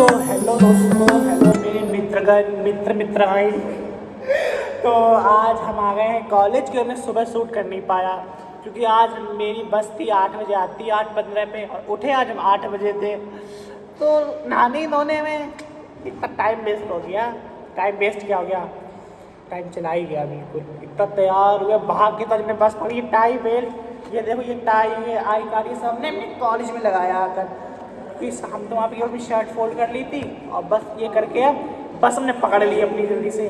तो हेलो दोस्तों, हेलो मेरे मित्रगण मित्राएं। तो आज हम आ गए हैं कॉलेज के। मैं सुबह शूट कर नहीं पाया क्योंकि आज मेरी बस थी 8 बजे आती, 8:15 पे, और उठे आज हम 8 बजे थे। तो नहाने धोने में इतना टाइम वेस्ट हो गया। टाइम वेस्ट क्या हो गया, टाइम चला ही गया बिल्कुल। इतना तैयार हुए, भाग के तक बस पड़ी। टाई बेल्ट, ये देखो, ये टाई, ये आई कार्ड, ये सब ने अपने कॉलेज में लगाया आकर। हम तो वहाँ पे अपनी शर्ट फोल्ड कर ली थी और बस ये करके अब बस हमने पकड़ ली अपनी जल्दी से।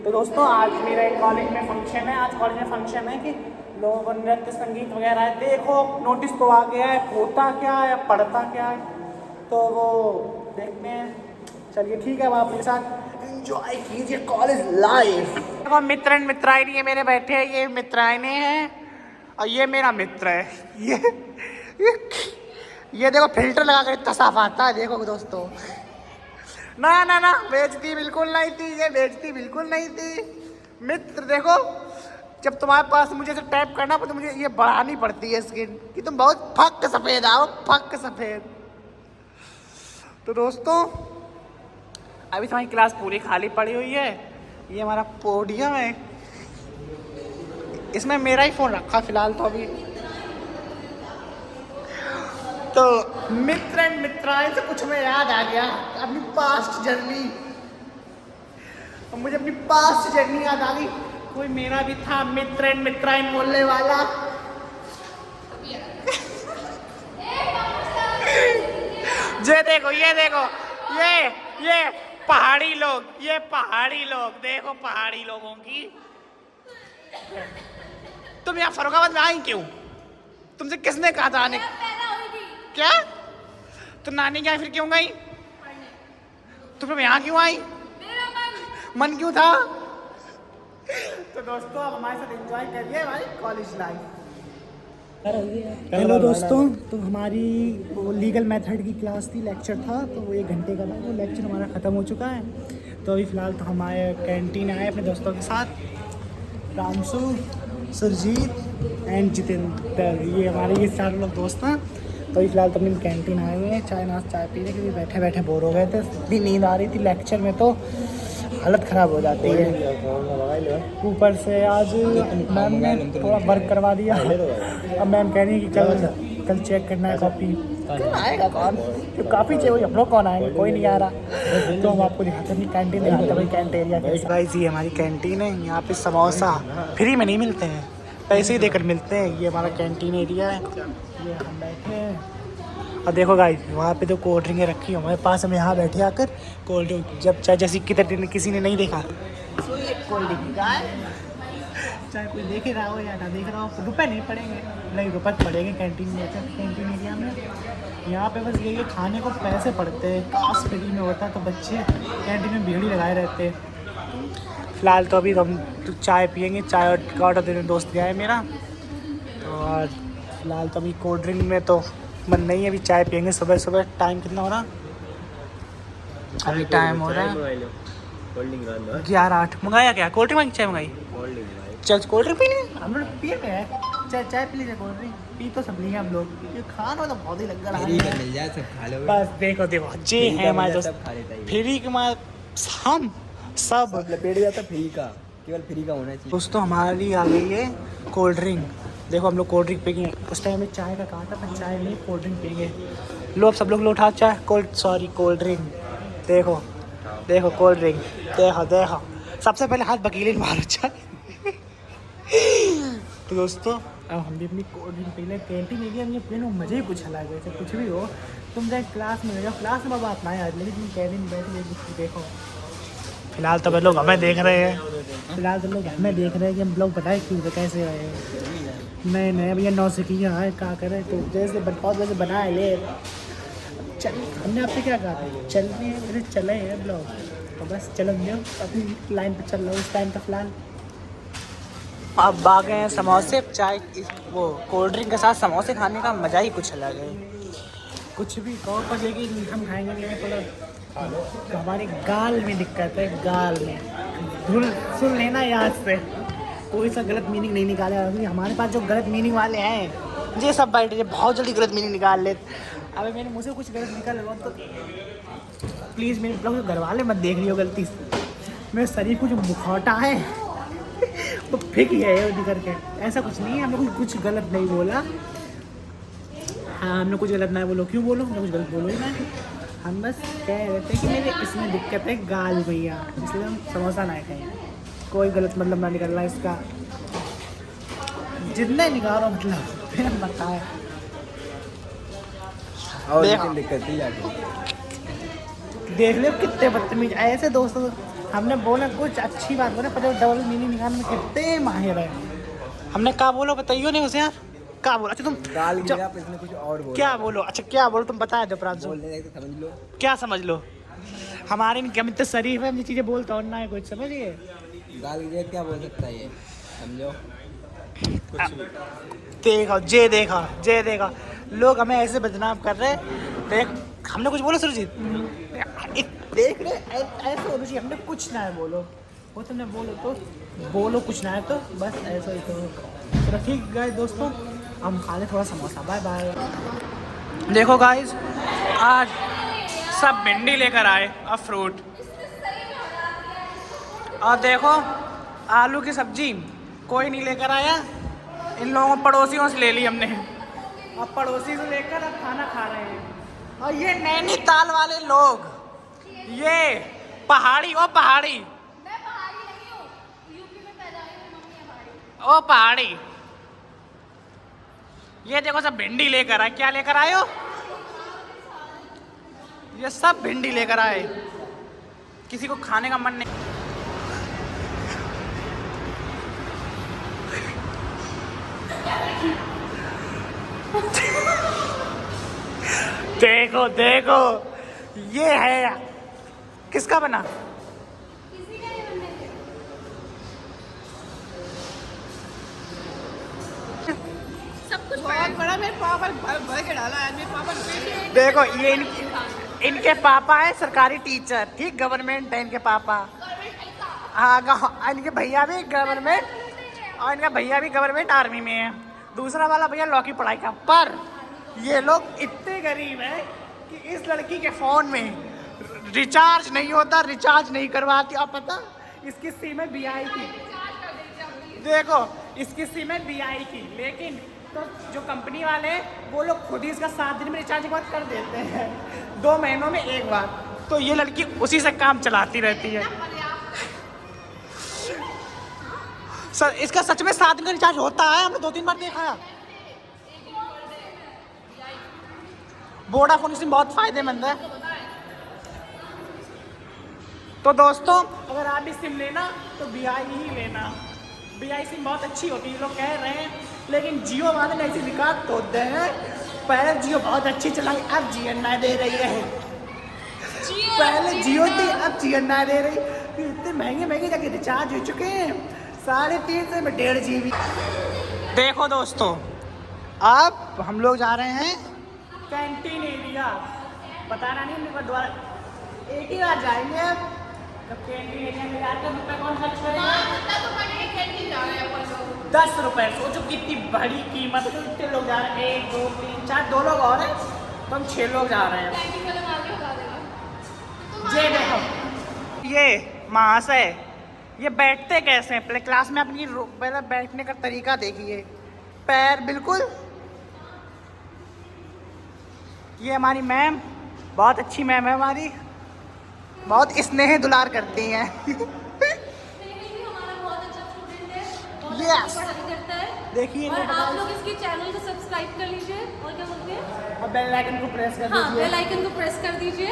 तो दोस्तों, आज मेरा एक कॉलेज में फंक्शन है। आज कॉलेज में फंक्शन है कि लोगों को नृत्य संगीत वगैरह है। देखो, नोटिस तो आ गया है, होता क्या है, पढ़ता क्या है, तो वो देखते हैं। चलिए ठीक है, अब आप मेरे साथ एंजॉय कीजिए कॉलेज लाइफ। देखो, मित्र मित्राइनी ये मेरे बैठे हैं, ये मित्राइने हैं और ये मेरा मित्र है। ये देखो, फिल्टर लगा कर इतना साफ आता है। देखो दोस्तों, ना ना ना, बेइज्जती बिल्कुल नहीं थी, ये बेइज्जती बिल्कुल नहीं थी। मित्र देखो, जब तुम्हारे पास मुझे से टैप करना पड़ता, मुझे ये बढ़ानी पड़ती है स्किन कि तुम बहुत फक सफेद आओ, फक सफेद। तो दोस्तों, अभी तुम्हारी क्लास पूरी खाली पड़ी हुई है। ये हमारा पोडियम है, इसमें मेरा ही फोन रखा फिलहाल तो अभी। तो मित्र एंड मित्राएं से कुछ में याद आ गया, अपनी पास्ट जर्नी। और मुझे अपनी पास्ट जर्नी याद आ गई। कोई मेरा भी था मित्र एंड मित्राएं बोलने वाला। ये देखो, ये देखो, ये पहाड़ी लोग, ये पहाड़ी लोग, देखो पहाड़ी लोगों की। तुम यहाँ फरुखाबाद में आई क्यों? तुमसे किसने कहा था आने? क्या? तो नानी क्या फिर क्यों गई? तो फिर यहाँ क्यों आई? मन क्यों था? तो दोस्तों, आप हमारे साथ एंजॉय करिए हमारी कॉलेज लाइफ। हेलो दोस्तों, तो हमारी वो लीगल मेथड की क्लास थी, लेक्चर था, तो वो 1 घंटे का था। वो लेक्चर हमारा ख़त्म हो चुका है। तो अभी फ़िलहाल तो हमारे कैंटीन आए अपने दोस्तों के साथ, रामसू, सुरजीत एंड जितेंद्र। ये हमारे 4 लोग दोस्त हैं। तो अभी फ़िलहाल तो अपनी कैंटीन आए हुए हैं चाय पीने के लिए। बैठे बैठे बोर हो गए थे, इतनी नींद आ रही थी लेक्चर में, तो हालत ख़राब हो जाती है। ऊपर से आज मैम ने थोड़ा वर्क करवा दिया। अब मैम कह रही है कि कल चेक करना है कॉपी। कल आएगा कौन? तो काफ़ी चाहिए, हम लोग कौन आएंगे? कोई नहीं आ रहा। तो हम आपको दिखाते हैं कैंटीन, दिखाते हैं भाई कैंटीन एरिया कैसा। गाइस, ये हमारी कैंटीन है। यहाँ पे समोसा फ्री में नहीं मिलते हैं, पैसे ही देकर मिलते हैं। ये हमारा कैंटीन एरिया है, ये हम बैठे हैं। और देखो गाइस, वहाँ पे तो कोल्ड ड्रिंकें रखी हमारे पास। हम यहाँ बैठे आकर कोल्ड ड्रिंक, जब चाहे जैसी किसी ने नहीं देखा, तो ये कोल्ड ड्रिंक का है। चाहे कोई देख रहा हो या ना देख रहा हो, रुपए नहीं पड़ेंगे, नहीं रुपए पड़ेंगे कैंटीन में, कैंटीन एरिया में। यहाँ पे बस ये खाने को पैसे पड़ते हैं। काश फ्री में होता तो बच्चे कैंटीन में भीड़ ही लगाए रहते। फ़िलहाल तो अभी हम चाय पियेंगे, चाय का ऑर्डर देने दोस्त गया है मेरा। और फिलहाल तो अभी कोल्ड ड्रिंक में तो मन नहीं है, अभी चाय पियेंगे सुबह सुबह। टाइम कितना हो रहा? अभी टाइम हो रहा है 11:08। मंगाया क्या? कोल्ड ड्रिंक मंगाई, चाय मंगाई? चल कोल्ड ड्रिंक पी ली, हम लोग पिए में चाय पी लीजिए। कोल्ड ड्रिंक पी तो सब लिए हम लोग, ये खाना तो बहुत ही लग रहा है। बस देखो जे है हमारे दोस्त फ्री के, हम सब लपेट जाता फ्री का, केवल फ्री का होना चाहिए। दोस्तों, हमारी आ गई है कोल्ड ड्रिंक। देखो, हम लोग कोल्ड ड्रिंक पिएंगे। उस टाइम में चाय का कहा था, पर चाय नहीं, कोल्ड ड्रिंक पिएंगे। लो, सब लोग उठा चाय, कोल्ड ड्रिंक। देखो देखो कोल्ड ड्रिंक, देखो सबसे पहले हाथ बकीले मारो चाय। तो दोस्तों, अब हम भी अपनी कोल्ड ड्रिंक पी लें। कैंटीन एरिया में पीने में मज़े ही कुछ अलग है। चाहे कुछ भी हो, तुम चाहे क्लास में हो, क्लास में बात ना है, लेकिन तुम कैंटीन में बैठ देखो। फिलहाल तो लोग हमें देख रहे हैं, कि हम लोग बताए क्यों कैसे रहे हैं। नहीं भैया, 9 से किया है, क्या करें? तो जैसे बहुत वैसे बनाए ले चल। हमने आपसे क्या कहा था? चले हैं ब्लॉग, तो बस चलो अपनी लाइन पर चल रहा हूँ उस टाइम तक। फिलहाल अब आ गए हैं समोसे, चाय, वो कोल्ड ड्रिंक के साथ समोसे खाने का मज़ा ही कुछ अलग है। कुछ भी कहो, पर लेकिन हम खाएंगे नहीं तो हमारे गाल में दिक्कत है। गाल में धुल सुन लेना याद से, कोई सा गलत मीनिंग नहीं निकालेगा। हमारे पास जो गलत मीनिंग वाले हैं, ये सब बैठे बहुत जल्दी गलत मीनिंग निकाल ले। अबे मेरे मुँह से कुछ गलत निकल तो प्लीज़ मेरे ब्लॉग घर वाले मत देख लियो गलती से। मेरे शरीर को जो मुखौटा है वो फेंक है उधर करके। ऐसा कुछ नहीं है, हमने कुछ गलत नहीं बोला। हाँ हमने कुछ गलत नहीं बोलो। क्यों बोलो? हमने कुछ गलत बोलो ही नहीं। हम बस कह रहे थे कि मेरे इसमें दिक्कत है गाल भैया, इसलिए हम समोसा ना खाएं। कोई गलत मतलब ना निकल रहा इसका, जितना निकालो मतलब फिर हम बताए। और लेकिन दिक्कत ही आती। देख लो कितने बदतमीज ऐसे दोस्तों। हमने बोला कुछ अच्छी बात बोला, पर डबल मीनिंग निकालने में कितने माहिर है। हमने क्या बोलो बताइयो नहीं उसे यार, क्या बोला? अच्छा तुम गाल गिरा पे इसने कुछ और बोला। क्या बोलो? अच्छा क्या बोलो तुम बताया दो प्रांशु। बोलने लगे तो समझ लो। क्या समझ लो? हमारे हम इतने शरीफ है, हम ये चीज़ें बोलते और ना है कुछ, समझिए। गाल गिरा क्या बोल सकता है ये, समझो। देखा जे देखा जे देखा, लोग हमें ऐसे बदनाम कर रहे। देख हमने कुछ बोला सुरजीत? देख रहे ऐसे होना चाहिए। हमने कुछ ना है बोलो, वो तुमने बोलो तो बोलो, कुछ ना है तो बस ऐसा ही तो। चलो ठीक गाइस दोस्तों, हम खा ले थोड़ा समोसा। Bye bye. देखो गाइस आज सब भिंडी लेकर आए और फ्रूट, और देखो आलू की सब्जी कोई नहीं लेकर आया। इन लोगों पड़ोसियों से ले ली हमने, और पड़ोसी से लेकर अब खाना खा रहे हैं। और ये नैनीताल वाले लोग, ये पहाड़ी, ओ पहाड़ी, मैं पहाड़ी नहीं हूँ, यूपी में पैदा हुई, मेरी मम्मी है पहाड़ी। ओ पहाड़ी, ये देखो सब भिंडी लेकर आए। क्या लेकर आए हो? ये सब भिंडी लेकर आए। किसी को खाने का मन नहीं। देखो देखो ये है, किसका बना? किसी का नहीं बनने थे। सब कुछ बहुत बड़ा मेरे पापा भर के डाला है। मेरे पापा देखो ये इनके पापा है सरकारी टीचर, ठीक, गवर्नमेंट है इनके पापा। हाँ इनके भैया भी गवर्नमेंट, और इनका भैया भी गवर्नमेंट आर्मी में है। दूसरा वाला भैया लॉ की पढ़ाई का। पर ये लोग इतने गरीब हैं कि इस लड़की के फ़ोन में रिचार्ज नहीं होता, रिचार्ज नहीं करवाती। आप पता इसकी सिम है BI की, देखो इसकी सिम है BI की, लेकिन तो जो कंपनी वाले हैं वो लोग खुद ही इसका 7 दिन में रिचार्ज एक बार कर देते हैं, 2 महीनों में एक बार। तो ये लड़की उसी से काम चलाती रहती है। सर इसका सच में 7 दिन का रिचार्ज होता है? हमने 2-3 बार देखा है। वोडाफोन सिम बहुत फायदेमंद है। तो दोस्तों अगर आप भी सिम लेना तो BI ही लेना। BI सिम बहुत अच्छी होती है लोग कह रहे हैं, लेकिन जियो वाले ने ऐसी रिकॉर्ड तोड़ते हैं। पहले जियो बहुत अच्छी चलाई, अब GNI दे रही है। पहले जियो थी, अब GNI दे रही। इतने महंगे महंगे जाके रिचार्ज हो चुके हैं, 350 में 1.5 GB। देखो दोस्तों अब हम लोग जा रहे हैं कैंटीन एरिया। बताना नहीं मेरे को दोबारा, एक ही बार जाएंगे अब। तो कैंटीन एरिया में जाकर रुपये कौन खर्च करेगा? 10 रुपये। सोचो कितनी बड़ी कीमत है। कितने लोग जा रहे हैं? 1 2 3 4, 2 लोग और हैं, तो हम 6 लोग जा रहे हैं। ये देखो ये महाशय ये बैठते कैसे हैं? पहले क्लास में अपनी पहले बैठने का तरीका देखिए। पैर बिल्कुल। ये हमारी मैम बहुत अच्छी मैम है हमारी, बहुत स्नेह दुलार करती हैं। यस देखिए और आप लोग इसके चैनल को सब्सक्राइब कर लीजिए, और क्या बोलते हैं, और बेल आइकन को प्रेस कर हाँ दीजिए। बेल आइकन को प्रेस कर दीजिए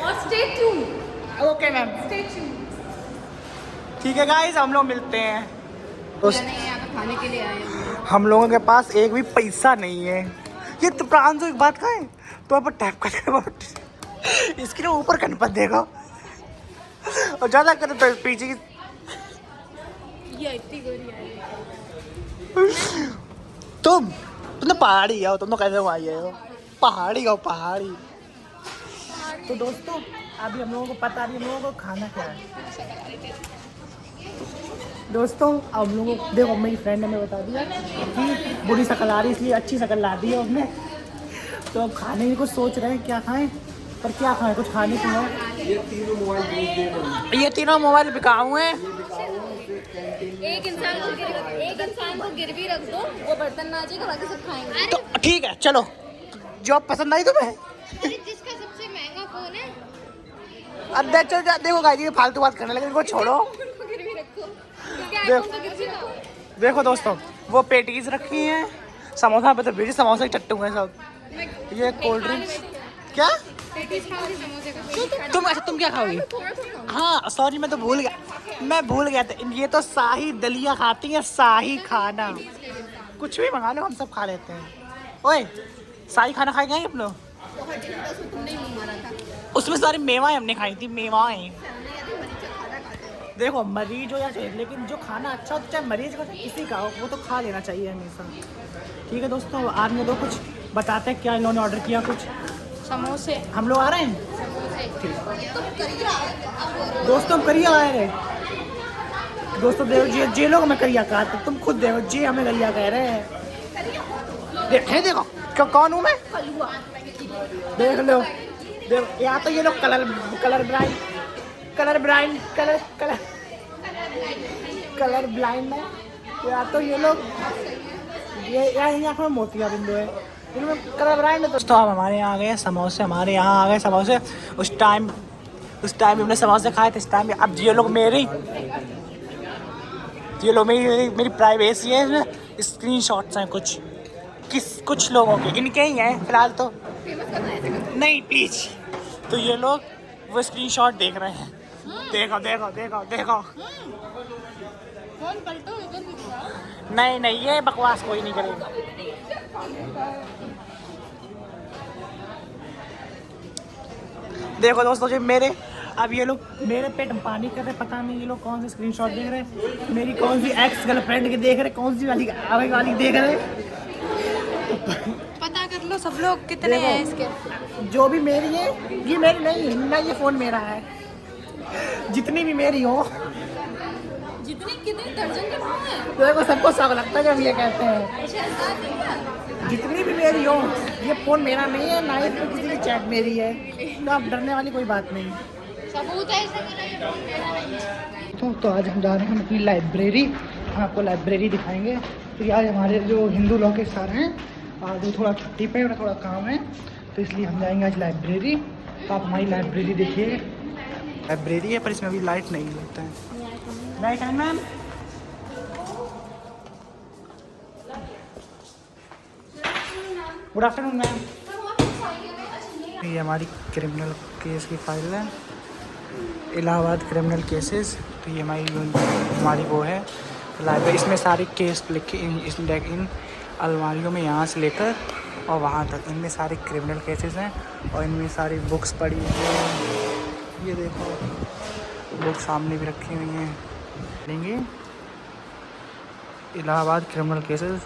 और stay tune. Okay ma'am, stay tune. ठीक है गाइस, हम लोग मिलते हैं। यहाँ पे खाने के लिए आए हैं। हम लोगों के पास एक भी पैसा नहीं है। ये तो प्रांशु एक बात कहें तो आप टैप कर इसके लिए ऊपर कनपत देगा, और ज़्यादा करे तो पीछे की। ये इतनी गोरी आई है। तुम तो पहाड़ी हो, तुम तो कैसे वहाँ आए हो? पहाड़ी हो पहाड़ी। तो दोस्तों अभी हम लोगों को पता नहीं हम लोगों को खाना क्या है। दोस्तों अब हम लोगों को देखो, मेरी फ्रेंड ने बता दिया कि बुरी शक्ल आ रही, इसलिए अच्छी शक्ल ला दी है उसने। तो अब खाने की कुछ सोच रहे हैं क्या खाएं, तो पर क्या खाएं, कुछ खाने को है? ये तीनों मोबाइल बेच दे रहे हैं। ये तीनों मोबाइल बिकाऊ हैं। एक इंसान को गिरवी रख दो, वो बर्तन ना जाएगा, बाकी सब खाएंगे। तो ठीक है चलो, जॉब पसंद आई तुम्हें? जिसका सबसे महंगा फोन है अब देखो गाइस, ये फालतू बात करने लगे, इनको छोड़ो। उनको गिरवी रखो, क्योंकि देख- iPhone तो गिरवी ना हो। देखो दोस्तों, वो पेटीज रखी हैं, समोसा पे तो भेजी, समोसे के चट्टू हैं सब, ये कोल्ड ड्रिंक्स। क्या पेटीज खाओगे समोसे का? तुम क्या खाओगी? थोड़ा थोड़ा हाँ सॉरी, मैं भूल गया था, ये तो शाही दलिया खाती है, शाही खाना। कुछ भी मंगा लो, हम सब खा लेते हैं। ओए शाही खाना खाए गए हम लोग, बहुत दिन तक तुमने ही मुंह मारा था। उसमें सारी मेवाएं हमने खाई थी, मेवाएं। देखो मरीज हो या चाहिए, लेकिन जो खाना अच्छा हो, चाहे मरीज का चाहे किसी का हो, वो तो खा लेना चाहिए हमेशा। ठीक है दोस्तों, आज में दो कुछ बताते हैं क्या इन्होंने ऑर्डर किया। कुछ समोसे हम लोग आ रहे हैं दोस्तों, हम करिया आए रहे दोस्तों। देखो जे लोग मैं करिया कहा, तुम खुद देखो, जे हमें करिया कह रहे हैं। देखो क्यों, कौन हूँ मैं? देख लो, देखो या तो ये लोग कलर ब्लाइंड है, या तो ये लोग ये आँख में मोतिया बिंदु है, इनमें कलर ब्लाइंड है। दोस्तों अब हमारे यहाँ आ गए समोसे, हमारे यहाँ आ गए समोसे। उस टाइम हमने समोसे खाए थे, इस टाइम अब ये लोग मेरी प्राइवेसी है, इसमें स्क्रीनशॉट्स हैं कुछ लोगों के, इनके ही हैं फिलहाल तो नहीं, प्लीज। तो ये लोग वो स्क्रीनशॉट देख रहे हैं, देखो। फोन पलटो, इधर भी दिखाओ। नहीं, ये बकवास कोई नहीं करेगा। देखो दोस्तों, जो अब ये लोग मेरे पेट में पानी कर रहे, पता नहीं ये लोग कौन से स्क्रीनशॉट देख रहे हैं, मेरी कौन सी एक्स गर्लफ्रेंड के देख रहे, कौन सी वाली आगे वाली देख रहे। पता कर लो सब लोग कितने हैं इसके। जो भी मेरी है, ये मेरी नहीं है ना, ये फ़ोन मेरा है। जितनी भी मेरी हो, कितने दर्जन के फोन हैं? देखो सबको शौक लगता है जब ये कहते हैं। 6-7 दिन का। जितनी भी मेरी हो, ये फ़ोन मेरा नहीं है, ना ही किसी की चैट मेरी है, तो अब डरने वाली कोई बात नहीं। सबूत है इसका मेरा, ये फोन मेरा नहीं है। तो आज हम जा रहे हैं अपनी लाइब्रेरी, हम आपको लाइब्रेरी दिखाएंगे। तो आज हमारे जो हिंदू लोग के सर हैं, आज थोड़ा छुट्टी पे, उन्हें थोड़ा काम है, तो इसलिए हम जाएंगे आज लाइब्रेरी। तो आप हमारी लाइब्रेरी देखिए, लाइब्रेरी है पर इसमें अभी लाइट नहीं होता है। लाइट है मैम? Good afternoon ma'am. ये हमारी क्रिमिनल केस की फाइल है, इलाहाबाद क्रिमिनल केसेस। तो ये हमारी वो है लाइब्रेरी, इसमें सारे केस लिखे इन अलमारियों में, यहाँ से लेकर और वहाँ तक, इनमें सारे क्रिमिनल केसेस हैं और इनमें सारी बुक्स पड़ी हुई हैं। ये देखो बुक सामने भी रखी हुई हैं। लेंगे इलाहाबाद क्रिमिनल केसेस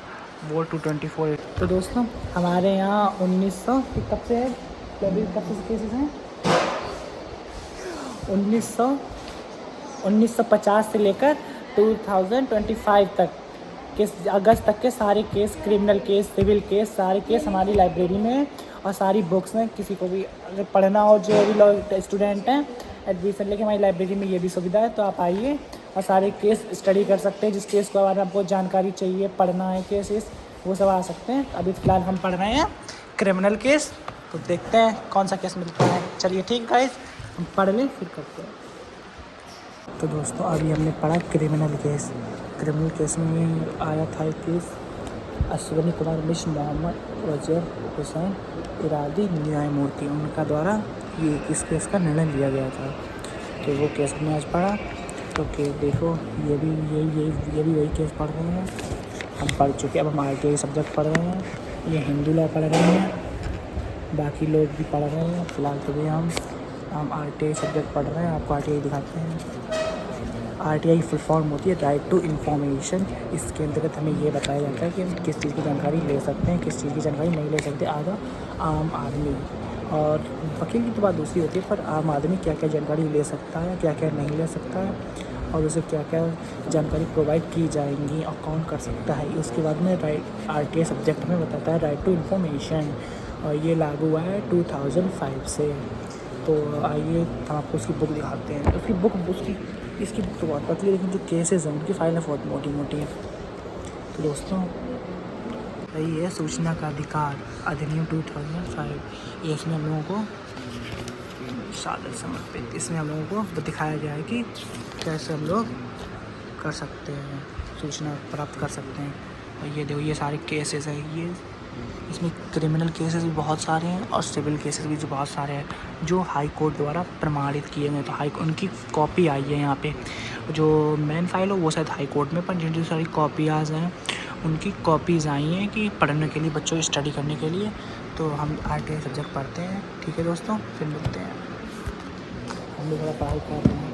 वोट 224। तो दोस्तों हमारे यहाँ 1900 कब से है, कब से केसेस हैं? 1950 से लेकर 2025 तक अगस्त तक के सारे case, criminal case, civil case, सारे केस हमारी लाइब्रेरी में हैं और सारी बुक्स हैं। किसी को भी अगर पढ़ना हो, जो भी लोग स्टूडेंट हैं, एडमिशन लेके हमारी लाइब्रेरी में ये भी सुविधा है। तो आप आइए और सारे केस स्टडी कर सकते हैं। जिस केस के बारे में आपको जानकारी चाहिए, पढ़ना है केसेस, वो सब आ सकते हैं। अभी फ़िलहाल हम पढ़ रहे हैं क्रिमिनल केस, तो देखते हैं कौन सा केस मिलता है। चलिए ठीक गाइस, हम पढ़ लें फिर करते हैं। तो दोस्तों अभी हमने पढ़ा क्रिमिनल केस। क्रिमिनल केस में आया था एक केस अश्विनी कुमार मिश्र, मोहम्मद वजर हुसैन इरादी न्यायमूर्ति, उनका द्वारा ये इस केस का निर्णय लिया गया था। तो वो केस हमने आज पढ़ा। तो देखो ये भी वही केस पढ़ रहे हैं, हम पढ़ चुके। अब हम RTI सब्जेक्ट पढ़ रहे हैं, ये हिंदू लॉ पढ़ रहे हैं, बाकी लोग भी पढ़ रहे हैं। फ़िलहाल तो भी हम RTI सब्जेक्ट पढ़ रहे हैं, आपको RTI दिखाते हैं। RTI फुल फॉर्म होती है राइट टू इन्फॉर्मेशन। इसके अंतर्गत हमें ये बताया जाता है कि हम किस चीज़ की जानकारी ले सकते हैं, किस चीज़ की जानकारी नहीं ले सकते। आम आदमी और वकील की तो बात दूसरी होती है, पर आम आदमी क्या क्या जानकारी ले सकता है, क्या क्या नहीं ले सकता है, और उसे क्या क्या जानकारी प्रोवाइड की जाएंगी और कौन कर सकता है। उसके बाद में RTI सब्जेक्ट में बताता है राइट टू इन्फॉर्मेशन। और ये लागू हुआ है 2005 से। तो आइए हम आपको उसकी बुक दिखाते हैं। उसकी इसकी बुक तो बहुत पतली है, लेकिन जो केसेस हैं उनकी फाइलें बहुत मोटी मोटी हैं। तो दोस्तों यही है सूचना का अधिकार अधिनियम 2005। ये इसमें हम लोगों को सादर समर्पित, इसमें हम लोगों को दिखाया गया है कि कैसे हम लोग कर सकते हैं, सूचना प्राप्त कर सकते हैं। और ये देखो ये सारे केसेस हैं, ये इसमें क्रिमिनल केसेस भी बहुत सारे हैं और सिविल केसेस भी जो बहुत सारे हैं जो हाई कोर्ट द्वारा प्रमाणित किए गए। तो उनकी कॉपी आई है यहाँ पे। जो मेन फाइल हो वो शायद हाई कोर्ट में, पर जो सारी कॉपीज़ हैं उनकी कॉपीज़ आई हैं कि पढ़ने के लिए, बच्चों स्टडी करने के लिए। तो हम RTI सब्जेक्ट पढ़ते हैं। ठीक है दोस्तों, फिर मिलते हैं। हम लोग थोड़ा पढ़ाई कर रहे हैं,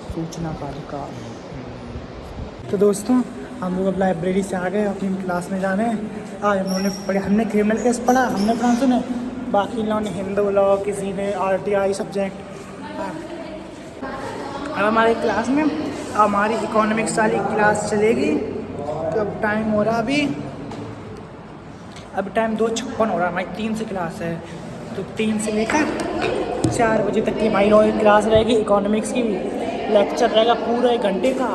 सूचना का अधिकार। तो दोस्तों हम लोग अब लाइब्रेरी से आ गए, अपनी क्लास में जाने। आज हमने क्रिमिनल केस पढ़ा, हमने कहाँ सुने, बाकी लोगों ने हिंदू लॉ, किसी ने RTI सब्जेक्ट। अब हमारी क्लास में हमारी इकोनॉमिक्स वाली क्लास चलेगी। तो अब टाइम हो रहा अभी टाइम 2:56 हो रहा। हमारी 3 से क्लास है, तो 3 से लेकर 4 बजे तक की हमारी क्लास रहेगी। इकोनॉमिक्स की लेक्चर रहेगा पूरा 1 घंटे का।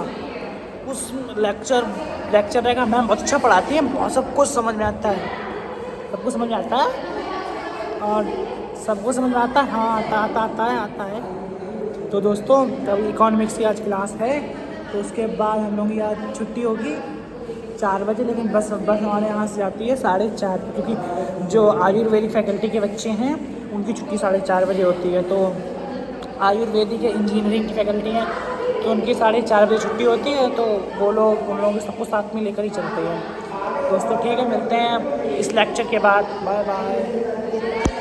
उस लेक्चर रहेगा, मैम बहुत अच्छा पढ़ाती है, बहुत सब कुछ समझ में आता है, सबको समझ में आता है और सबको समझ में आता है। हाँ आता है। तो दोस्तों तब इकोनॉमिक्स की आज क्लास है, तो उसके बाद हम लोगों की आज छुट्टी होगी 4 बजे। लेकिन बस हमारे यहाँ से जाती है 4:30, क्योंकि जो आयुर्वेदिक फैकल्टी के बच्चे हैं उनकी छुट्टी 4:30 बजे होती है। तो आयुर्वेदिक इंजीनियरिंग की फैकल्टी हैं तो उनकी 4:30 बजे छुट्टी होती है। तो वो लोग उन लोगों को सबको साथ में लेकर ही चलते हैं। दोस्तों ठीक है, मिलते हैं इस लेक्चर के बाद। Bye bye.